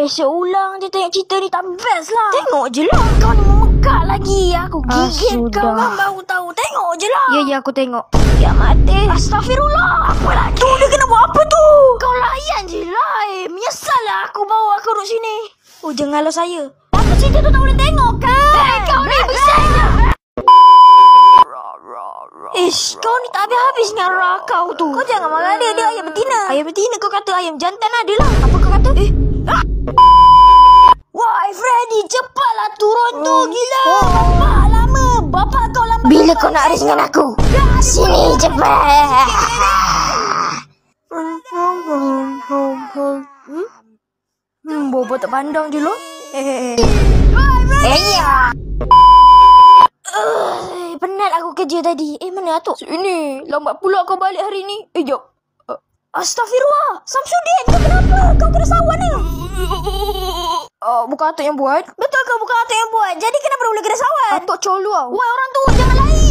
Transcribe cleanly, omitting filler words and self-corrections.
Seulang dia tengok cerita ni tak best lah. Tengok je lah. Kau ni memekak lagi. Aku gigit kau kan baru tahu. Tengok je lah. Ya, aku tengok. Ya mati. Astagfirullah. Apa lagi? Tu dia kena buat apa tu? Kau layan je lah. Menyesal lah aku bawa kau duduk sini. Oh, jangan halau saya. Apa cerita tu tak boleh tengok kan? Kau ni bersaya. Kau ni tak habis-habis dengan Ra kau tu. Kau jangan marah dia. Dia ayam betina. Ayam betina kau kata ayam jantan ada lah. Apa kau kata? Wah, Freddy, cepatlah turun tu. Gila. Bapak lama. Bapak kau lambat. Bila kau nak race dengan aku? Sini cepat. Bobo tak pandang je lo. Ya. Penat aku kerja tadi. Mana Atuk? Sini. Lambat pula kau balik hari ni. Jom. Astagfirullah. Samsudin, kau kenapa? Kau kena sawan ni. Bukan Atuk yang buat. Betul ke bukan Atuk yang buat? Jadi kenapa boleh kena sawan? Atuk colo. Wah, orang tu jangan lain.